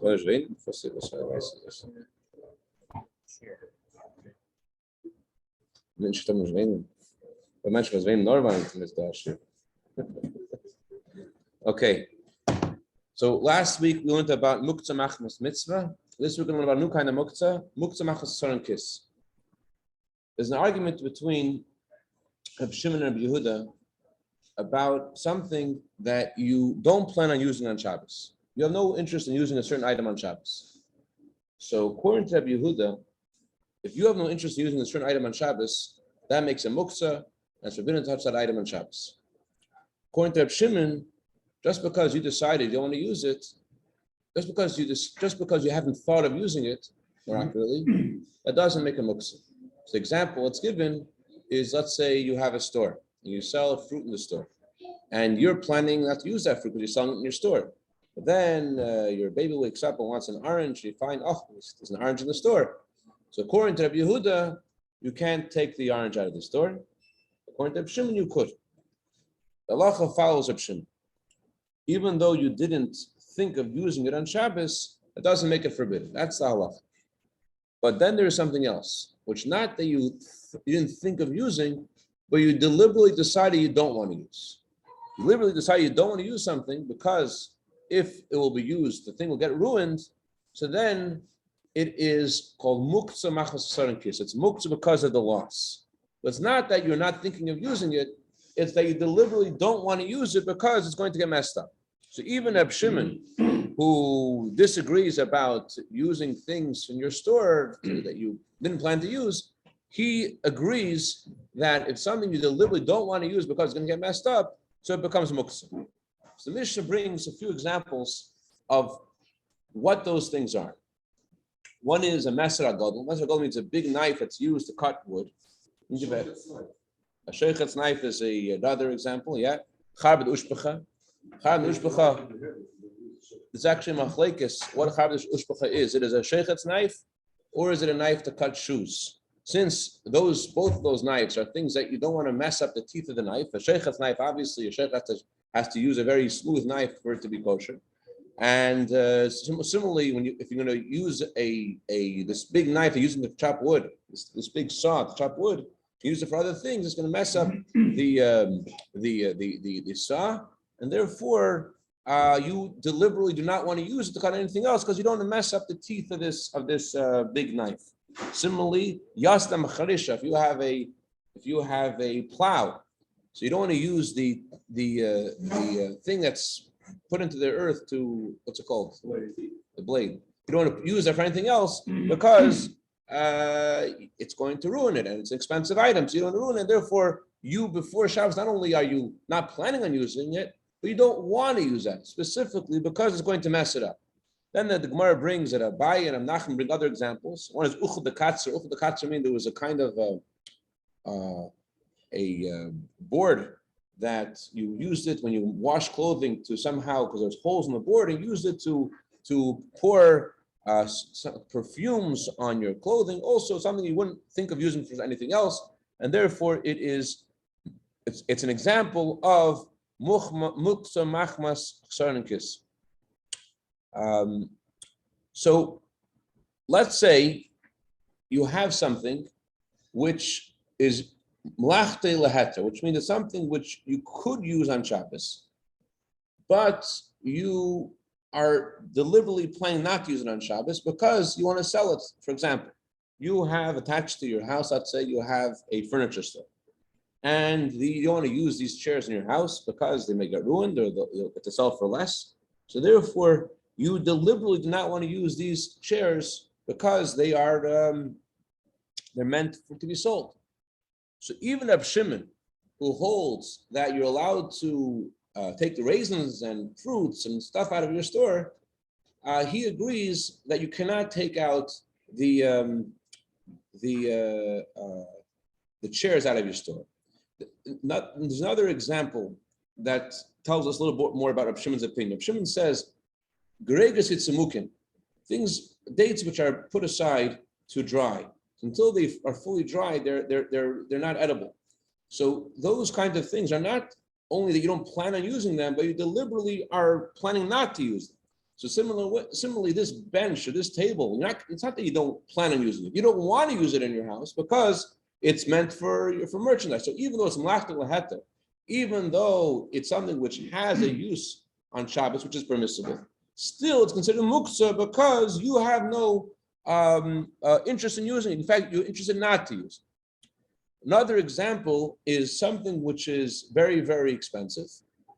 Vamos ver? Você vai ser. Não estamos vendo. Pelo menos nós vemos normalmente nesse taxa. Okay. So last week we learned about Muktza Machmas Mitzvah. This week we're going to learn about a new kind of Muktza, Muktza Machmas Saran Kiss. There's an argument between Reb Shimon and Reb Yehuda about something that you don't plan on using on Shabbos. You have no interest in using a certain item on Shabbos. So according to Reb Yehuda, if you have no interest in using a certain item on Shabbos, that makes a Muktza, and it's forbidden to touch that item on Shabbos. According to Reb Shimon, just because you decided you don't want to use it, just because you haven't thought of using it more accurately, that doesn't make a Muktza. So the example it's given is, let's say you have a store and you sell fruit in the store, and you're planning not to use that fruit because you're selling it in your store. But then your baby wakes up and wants an orange. You find, there's an orange in the store. So according to Rabbi Yehuda, you can't take the orange out of the store. According to Rabbi Shimon, you could. The Halacha follows Rabbi Shimon. Even though you didn't think of using it on Shabbos, it doesn't make it forbidden. That's the Halacha. But then there's something else, which not that you didn't think of using, but you deliberately decided you don't want to use. You deliberately decided you don't want to use something because if it will be used, the thing will get ruined. So then it is called Muktza Machmas Saran Kiss. It's Muktza because of the loss. But it's not that you're not thinking of using it, it's that you deliberately don't want to use it because it's going to get messed up. So even Reb Shimon, who disagrees about using things in your store that you didn't plan to use, he agrees that if something you deliberately don't want to use because it's going to get messed up, so it becomes Muktza. So the Mishnah brings a few examples of what those things are. One is a Meser HaGadol. Meser HaGadol means a big knife that's used to cut wood. A sheichet's knife is another example, yeah. Charbet Ushpecha. Charbet Ushpecha, it's actually machlekes what Charbet Ushpecha is. It is a sheichet's knife, or is it a knife to cut shoes? Since both of those knives are things that you don't want to mess up the teeth of the knife. A sheichet's knife, obviously, a sheichet has to use a very smooth knife for it to be kosher. And similarly, if you're going to use this big knife, you're using to chop wood, this big saw to chop wood, use it for other things, it's going to mess up the saw, and therefore you deliberately do not want to use it to cut anything else because you don't want to mess up the teeth of this big knife. Similarly, yastam charisha. If you have a plow, so you don't want to use the thing that's put into the earth to, what's it called? The blade. You don't want to use it for anything else because it's going to ruin it, and it's an expensive item, so you don't want to ruin it. Therefore, you before Shabbos, not only are you not planning on using it, but you don't want to use that specifically because it's going to mess it up. Then the Gemara brings that Abaye and Amnachim bring other examples. One is Uchud the Katzer. Uchud the Katzer means there was a kind of a board that you used it when you wash clothing to somehow, because there's holes in the board, and used it to pour perfumes on your clothing. Also, something you wouldn't think of using for anything else, and therefore it's an example of Muktza Machmas Saran Kiss. So let's say you have something which is Mlachte Laheta, which means it's something which you could use on Shabbos, but you are deliberately planning not to use it on Shabbos because you want to sell it. For example, you have attached to your house, let's say you have a furniture store, and you don't want to use these chairs in your house because they may get ruined or you'll get to sell for less. So therefore, you deliberately do not want to use these chairs because they're meant to be sold. So even Reb Shimon, who holds that you're allowed to take the raisins and fruits and stuff out of your store, he agrees that you cannot take out the chairs out of your store. There's another example that tells us a little bit more about Reb Shimon's opinion. Reb Shimon says, "Gereges hitzemukin," dates which are put aside to dry. Until they are fully dry, they're not edible. So those kinds of things are not only that you don't plan on using them, but you deliberately are planning not to use them. So similarly, this bench or this table, it's not that you don't plan on using it. You don't want to use it in your house because it's meant for merchandise. So even though it's malachta leheter, even though it's something which has a use on Shabbos, which is permissible, still it's considered muktza because you have no interest in using it. In fact, you're interested not to use it. Another example is something which is very, very expensive.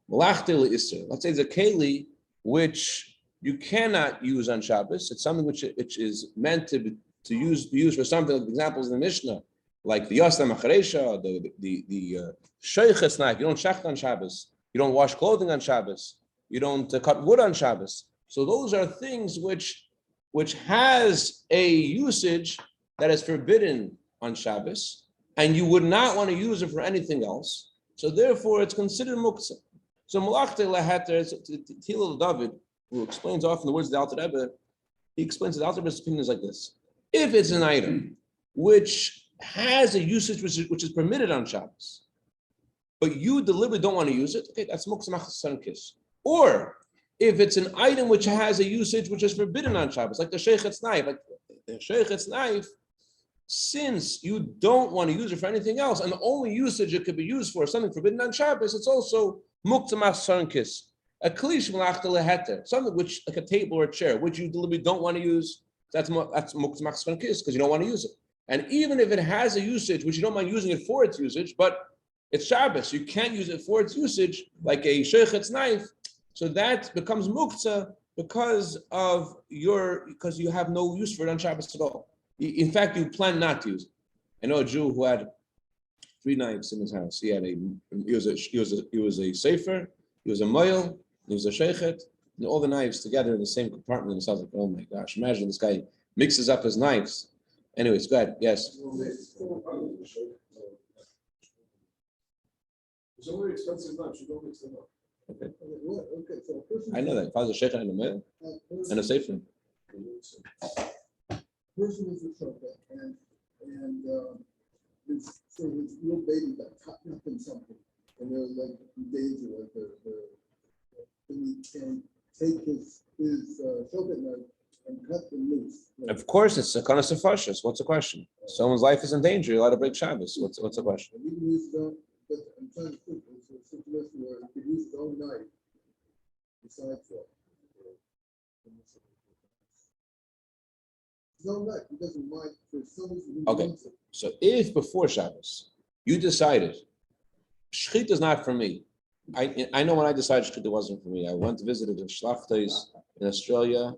Malachta le'isser. Let's say it's a keli which you cannot use on Shabbos. It's something which is meant to be used for something. Like examples in the Mishnah, like the Yasna Macharesha, the Sheiches knife. You don't shecht on Shabbos. You don't wash clothing on Shabbos. You don't cut wood on Shabbos. So those are things which has a usage that is forbidden on Shabbos, and you would not want to use it for anything else. So therefore, it's considered muktza. So malachta leheter, Hillel David, who explains often the words of the Alter Rebbe, he explains that the Alter Rebbe's opinion is like this: if it's an item which has a usage which is permitted on Shabbos, but you deliberately don't want to use it, okay, that's Muktza Machmas Sankis. Or if it's an item which has a usage which is forbidden on Shabbos, like the Sheichet's knife, since you don't want to use it for anything else, and the only usage it could be used for is something forbidden on Shabbos, it's also Muktza Machmas Sankis. A klish malachta leheter, something which, like a table or a chair, which you deliberately don't want to use, that's Muktza Machmas Sankis because you don't want to use it. And even if it has a usage which you don't mind using it for its usage, but it's Shabbos, you can't use it for its usage, like a sheichet's knife, so that becomes muktza because you have no use for it on Shabbos at all. In fact, you plan not to use it. I know a Jew who had 3 knives in his house. He was a sefer, he was a moil, he was a sheichet, and all the knives together in the same compartment. And it sounds like, oh my gosh, imagine this guy mixes up his knives. Anyways, go ahead. Yes. It's only expensive knives, you don't mix them up. Okay. Okay, so a person. I know that. If I was a sheikh and a male and a sefer. Person is a shofet and his little baby got caught up in something, and they're like in danger, and he can take his shofet knife and cut them loose. Of course, it's a kind of sefashis. What's the question? Someone's life is in danger. You're allowed to break Shabbos. What's the question? And even his own, but I'm trying to think. It's a situation where he could use his own knife besides that. His own knife. He doesn't mind for some reason. Okay. So if before Shabbos you decided shchita is not for me, I know when I decided shchita wasn't for me. I went to visit the shlachtais in Australia,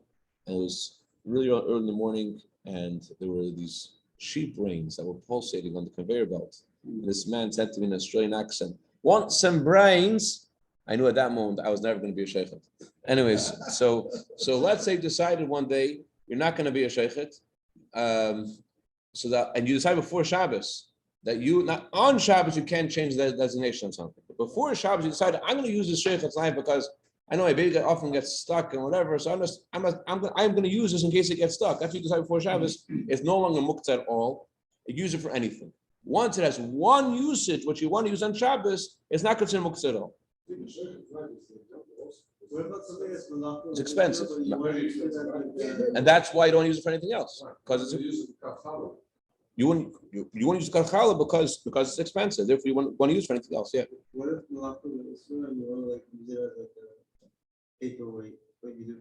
and it was really early in the morning, and there were these sheep brains that were pulsating on the conveyor belt. And this man said to me in an Australian accent, "Want some brains?" I knew at that moment I was never going to be a sheikhet. Anyways, so let's say you decided one day you're not going to be a sheikhet, and you decide before Shabbos that not on Shabbos you can't change the designation of something. But before Shabbos you decided I'm going to use this sheikhet's knife because I know my baby often gets stuck and whatever, so I'm going to use this in case it gets stuck. After you decide before Shabbos, it's no longer muktza at all. You use it for anything. Once it has one usage, which you want to use on Shabbos, it's not considered muktza at all. It's expensive, and that's why you don't use it for anything else. Because you wouldn't use the kachala because it's expensive. Therefore, you want to use it for anything else. Yeah. What if you want to use it as like a paperweight, like you do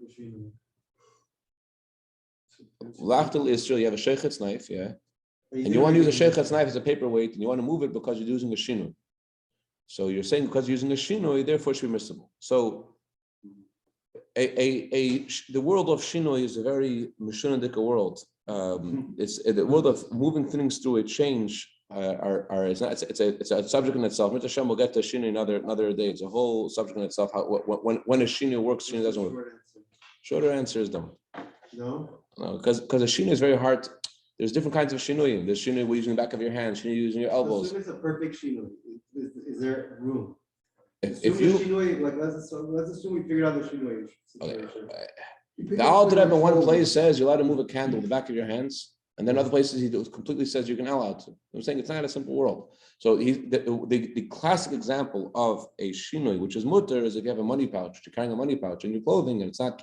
for Lachtel Israel, you have a sheichet's knife, yeah, and you want to use a sheichet's knife as a paperweight, and you want to move it because you're using a shinui. So you're saying because you're using a shinui, therefore it should be miscible. So the world of shinui is a very mishunadika world. It's the world of moving things through a change. It's a subject in itself. Mr. Hashem will get to shinui another day. It's a whole subject in itself. When a shinui works, shinui doesn't work. Shorter answer is don't. No, because a shinui is very hard. There's different kinds of shinui. There's shinui using the back of your hand, shinui using your elbows. So if it's a perfect shinui, is there room? If you shinui, like let's assume we figured out the shinui situation. Okay. The Alter Rebbe in one place says you're allowed to move a candle with the back of your hands, and then other places he completely says you're not allowed to. I'm saying it's not a simple world. So the classic example of a shinui, which is mutter, is if you have a money pouch, you're carrying a money pouch in your clothing, and it's not.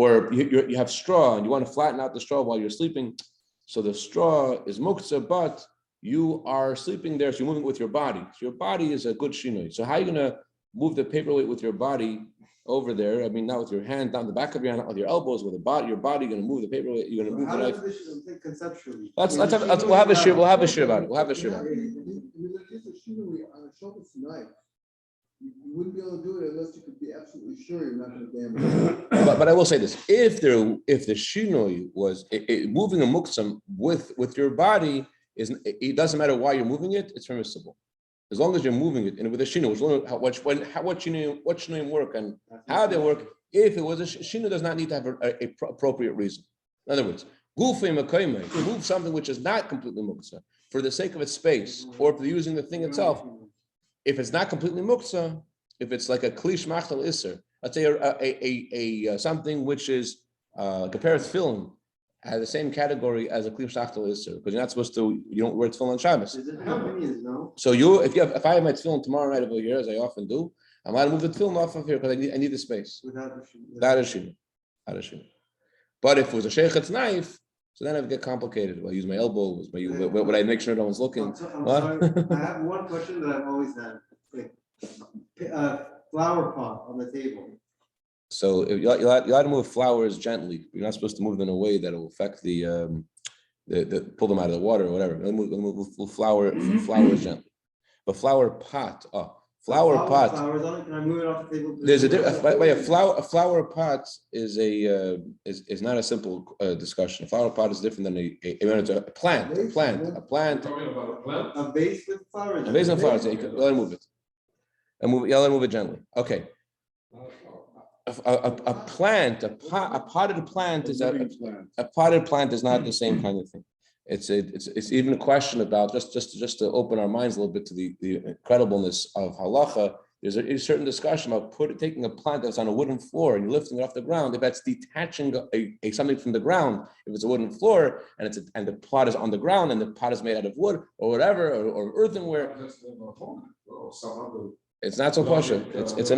or you have straw and you want to flatten out the straw while you're sleeping. So the straw is muktzah, but you are sleeping there, so you're moving it with your body. So your body is a good shinoi. So how are you going to move the paperweight with your body over there? I mean, not with your hand, down the back of your hand, not with your elbows, with the body. Your body, you're going to move the paperweight. You're going to move the knife. Think conceptually. We'll have a shir. We'll have a shir about it. We'll have a shir about it. If there's a shinui on a Shabbos knife, you wouldn't be able to do it unless you could be absolutely sure you're not going to damage it. But I will say this: if the shinoi was moving a muktza with your body, it doesn't matter why you're moving it; it's permissible, as long as you're moving it. And with a shinoi, what shinoi work and how they work. If it was a shinoi, does not need to have a appropriate reason. In other words, gufei makayme, to move something which is not completely muktza for the sake of its space, or for using the thing itself. If it's not completely muktzah, if it's like a klish machtal iser, let's say a something which is like a pair of tefillin, has the same category as a klish machtal iser, because you're not supposed to, you don't wear tefillin on Shabbos. So if I have my tefillin tomorrow night over here, as I often do, I'm allowed to move the tefillin off of here because I need the space. Without a shina. But if it was a sheichet's knife, so then it would get complicated. Will I use my elbow? Would I make sure no one's looking? I'm sorry. I have one question that I've always had. Like, flower pot on the table. So if you're allowed to move flowers gently. You're not supposed to move them in a way that will affect the pull them out of the water or whatever. Move flowers gently. But flower pot, flower pot. Flowers on it. Can I move it off the table? There's a flower pot is not a simple discussion. A flower pot is different than a plant. A plant. A vase with flowers. A vase with flowers. You let move it. Let move it gently. Okay. A potted plant is not the same kind of thing. It's even a question about just to open our minds a little bit to the incredibleness of halacha. There's a certain discussion about taking a plant that's on a wooden floor and you're lifting it off the ground. If that's detaching something from the ground, if it's a wooden floor and the pot is on the ground and the pot is made out of wood or whatever or earthenware, it's not so kosher. It's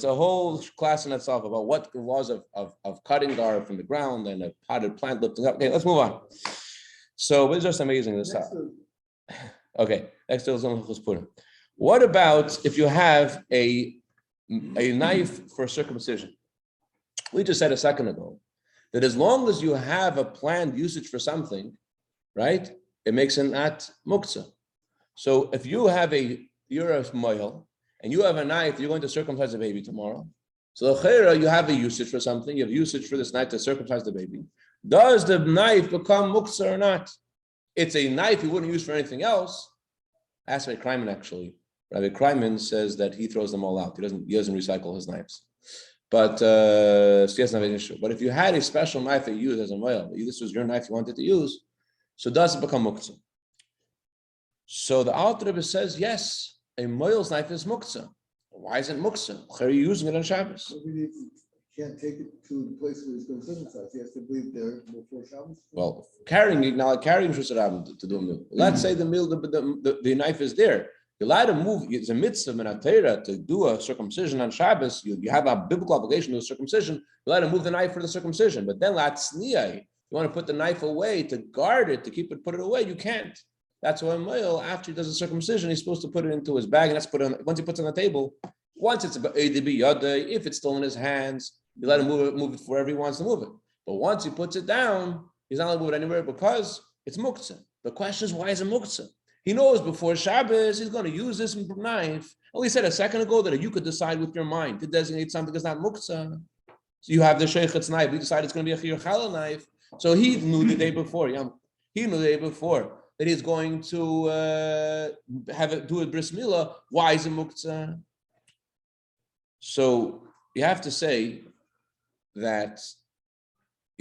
a whole class in itself about what the laws of cutting are from the ground and a potted plant lifting up. Okay, let's move on. So it's just amazing this stuff. Okay, next to Purim. What about if you have a knife for circumcision? We just said a second ago that as long as you have a planned usage for something, right, it makes it not muktza. So if you have you're a moil, and you have a knife, you're going to circumcise a baby tomorrow. So you have a usage for something, you have usage for this knife to circumcise the baby. Does the knife become muktzah or not? It's a knife you wouldn't use for anything else. Asked by Kreiman, actually. Rabbi Kreiman says that he throws them all out. He doesn't recycle his knives. But so he doesn't have an issue. But if you had a special knife that you use as a moil, this was your knife you wanted to use, so does it become muktzah? So the Alter Rebbe says, yes, a moil's knife is muktzah. Why is it muktzah? How are you using it on Shabbos? You can't take it to the place where he's going to circumcise. He has to be there before Shabbos. Well, carrying Shusarabim to do a meal. Let's say the meal, the knife is there. You're allowed to move. It's a mitzvah minatera to do a circumcision on Shabbos. You have a biblical obligation to do a circumcision. You're allowed to move the knife for the circumcision. But then latzniya, you want to put the knife away to guard it, to put it away. You can't. That's why a male, after he does a circumcision, he's supposed to put it into his bag, and that's put it on. Once he puts it on the table, once it's if it's still in his hands, you let him move it wherever he wants to move it. But once he puts it down, he's not allowed to move it anywhere because it's muktza. The question is, why is it muktza? He knows before Shabbos he's going to use this knife. Well, he said a second ago that you could decide with your mind to designate something that's not muktza. So you have the sheichet's knife. We decided it's going to be a chiyur challah knife. So he knew the day before. He knew the day before that he's going to do a bris milah. Why is it muktza? So you have to say that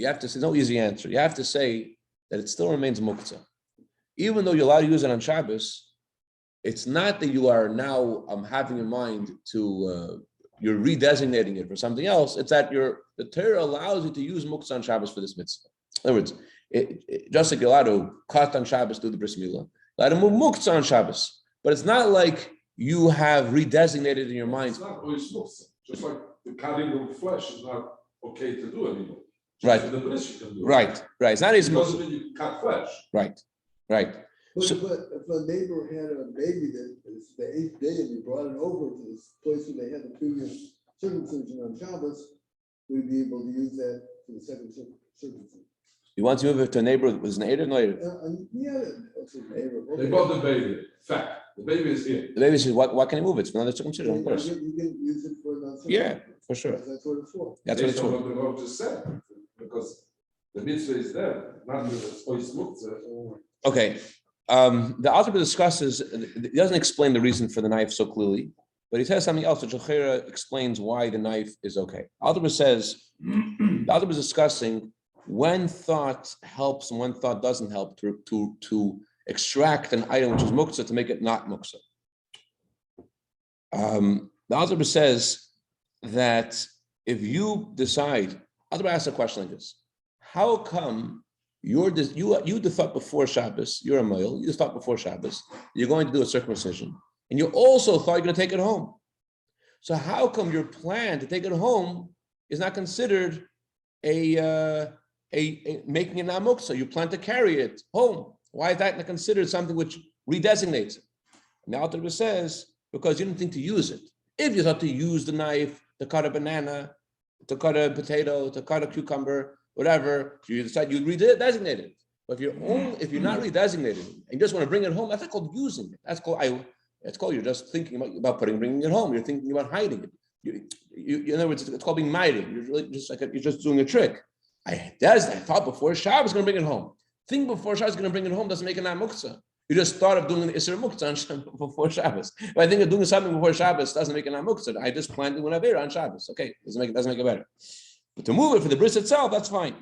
no easy answer. You have to say that it still remains muktza. Even though you're allowed to use it on Shabbos, it's not that you are now having in mind to you're redesignating it for something else. It's that the Torah allows you to use muktza on Shabbos for this mitzvah. In other words, just like you're allowed to cut on Shabbos, do the bris milah, allowed to move muktza on Shabbos, but it's not like you have redesignated in your mind. It's not always muktza. Just like the cutting of flesh is not okay to do anymore. Right. For the bris you can do. Right. It's not his Because muktzah. when you cut flesh. Right. But So- if a neighbor had a baby that is the 8th day and you brought it over to this place where they had the previous circumcision on Shabbos, we'd be able to use that for the second circumcision. You want to move it to a neighbor that was an Eder, no Eder? Yeah, that's a neighbor. They brought the baby. Fact, the baby is here. The baby says, why can he move it? It's for another circumcision, of course. You can use it for another. Yeah, for sure. That's what it's for. That's what it's Based on for. what the Lord just said, because the mitzvah is there, not because it's ois muktzah. Okay. The author discusses, he doesn't explain the reason for the knife so clearly, but he says something else which explains why the knife is okay. Algebra says, the author was discussing when thought helps and when thought doesn't help to extract an item which is muktza to make it not muktza. The author says that if you decide, author asks a question like this: how come you thought before Shabbos, you're a male, you thought before Shabbos, you're going to do a circumcision, and you also thought you're going to take it home. So how come your plan to take it home is not considered a making it not-muktzah? You plan to carry it home. Why is that not considered something which redesignates it? And the author says, because you didn't think to use it. If you thought to use the knife to cut a banana, to cut a potato, to cut a cucumber, whatever, you decide you redesignate it. But if you're not redesignated and you just want to bring it home, that's not called using it. That's called you're just thinking about bringing it home. You're thinking about hiding it. In other words, it's called being mighty. You're really just you're just doing a trick. I thought before Shabbos was going to bring it home. Think before Shabbos is going to bring it home doesn't make it not muktzah. You just thought of doing the Isser Muktzah before Shabbos. But I think of doing something before Shabbos doesn't make it not muktzah. I just planned doing an Avera on Shabbos. Okay, doesn't make it better. But to move it for the bris itself, that's fine.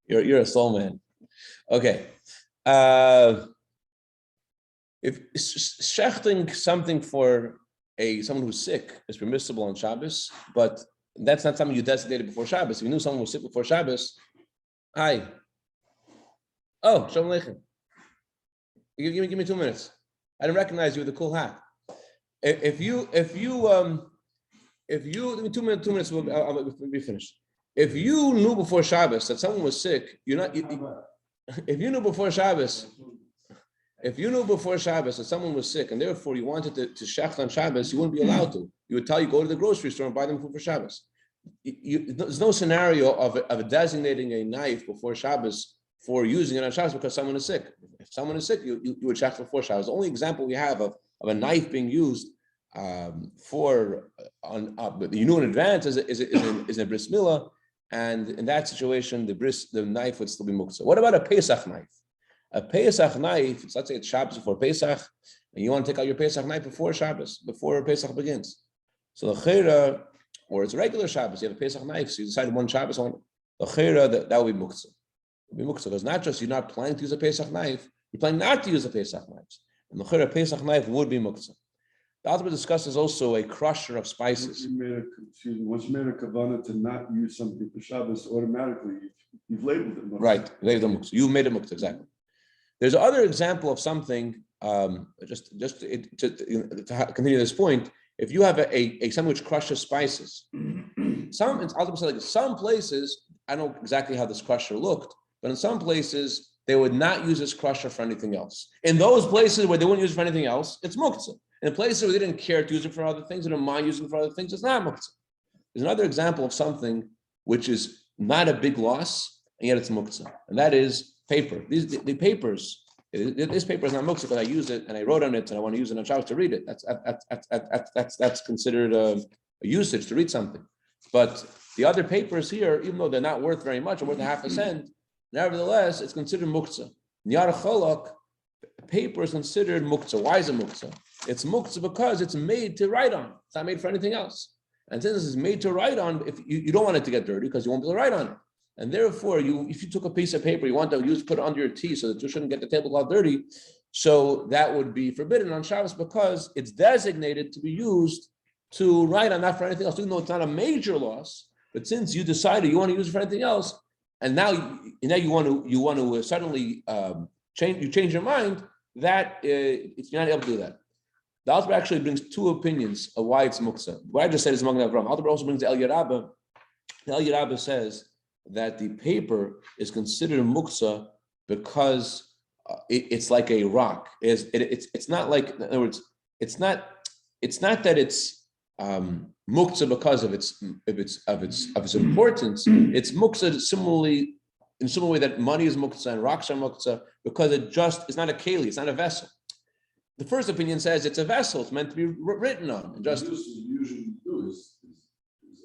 You're a soul man. Okay. If shechting something for someone who's sick is permissible on Shabbos, but that's not something you designated before Shabbos. If you knew someone was sick before Shabbos, hi. Oh, Shalom Aleichem. Give me 2 minutes. I didn't recognize you with a cool hat. If you give me 2 minutes, I'll be finished. If you knew before Shabbos that someone was sick, if you knew before Shabbos that someone was sick and therefore you wanted to shecht on Shabbos, you wouldn't be allowed to. You would go to the grocery store and buy them food for Shabbos. There's no scenario of designating a knife before Shabbos for using it on Shabbos because someone is sick. If someone is sick, you would shecht before Shabbos. The only example we have of a knife being used you knew in advance is a bris milah, and in that situation the knife would still be muktzah. What about a Pesach knife? A Pesach knife, let's say it's Shabbos before Pesach, and you want to take out your Pesach knife before Shabbos, before Pesach begins. So the chayra, or it's a regular Shabbos, you have a Pesach knife, so you decide one Shabbos on the chayra, that would be muktzah. It would be muktzah because not just you're not planning to use a Pesach knife, you're planning not to use a Pesach knife, and the chayra Pesach knife would be muktzah. The author discusses also a crusher of spices. Once you made a kavanah to not use something for Shabbos, automatically you've labeled it. Right, labeled muktzah. You made it muktzah, exactly. There's another example of something. Just to continue this point, if you have something which crushes spices, some places I don't know exactly how this crusher looked, but in some places they would not use this crusher for anything else. In those places where they wouldn't use it for anything else, it's muktzah. In places where they didn't care to use it for other things, they don't mind using it for other things, it's not muktzah. There's another example of something which is not a big loss, and yet it's muktzah, and that is paper. The papers, this paper is not muktzah because I used it and I wrote on it and I want to use it on Shabbos to read it. That's considered a usage to read something. But the other papers here, even though they're not worth very much, or worth a half a cent, nevertheless, it's considered muktzah. Niyar cholak, paper is considered muktzah. Why is it muktzah? It's muktzah because it's made to write on. It's not made for anything else. And since it's made to write on, if you don't want it to get dirty because you won't be able to write on it. And therefore, if you took a piece of paper you want to put it under your tea so that you shouldn't get the tablecloth dirty, so that would be forbidden on Shabbos because it's designated to be used to write on, not for anything else. Even though it's not a major loss, but since you decided you want to use it for anything else, and now you want to suddenly change your mind, that you're not able to do that. The Alter actually brings two opinions of why it's Muktza. What I just said is Magen Avraham. Alter also brings the El Yerabba. The El Yerabba says that the paper is considered Muktza because it's like a rock. It's not like, in other words, it's not that it's Muktza because of its importance. It's Muktza similarly in some way that money is Muktza and rocks are Muktza because it's not a keli, it's not a vessel. The first opinion says it's a vessel, it's meant to be written on. And just The use we usually do is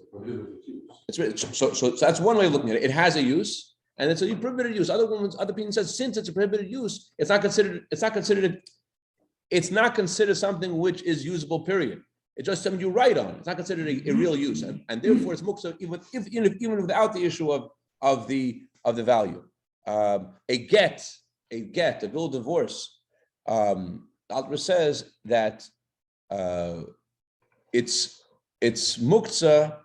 a prohibited use. it's written. So that's one way of looking at it. It has a use, and it's a prohibited use. Other opinion says since it's a prohibited use, it's not considered something which is usable. Period. It's just something you write on. It's not considered a real use, and therefore it's muktzah even without the issue of the value. A bill of divorce. Alter says that it's muktzah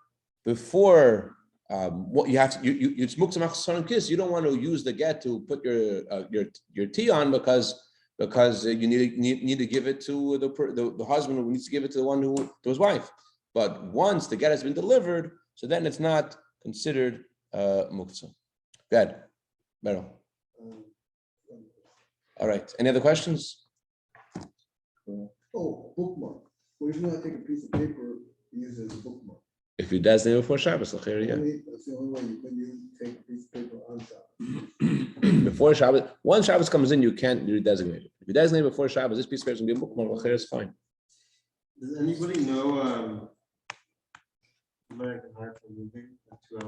before what you have to. It's muktzah machzor kiss. You don't want to use the get to put your tea on because you need to give it to the husband who needs to give it to the one to his wife. But once the get has been delivered, so then it's not considered muktzah. Good, Meryl. All right. Any other questions? Bookmark. What if you want to take a piece of paper and use it as a bookmark? If you designate before Shabbos, yeah. That's the only way you can take a piece of paper on Shabbos. Before Shabbos, once Shabbos comes in, you can't redesignate it. If you designate before Shabbos, this piece of paper is going to be a bookmark. It's fine. Does anybody know American Heart for moving?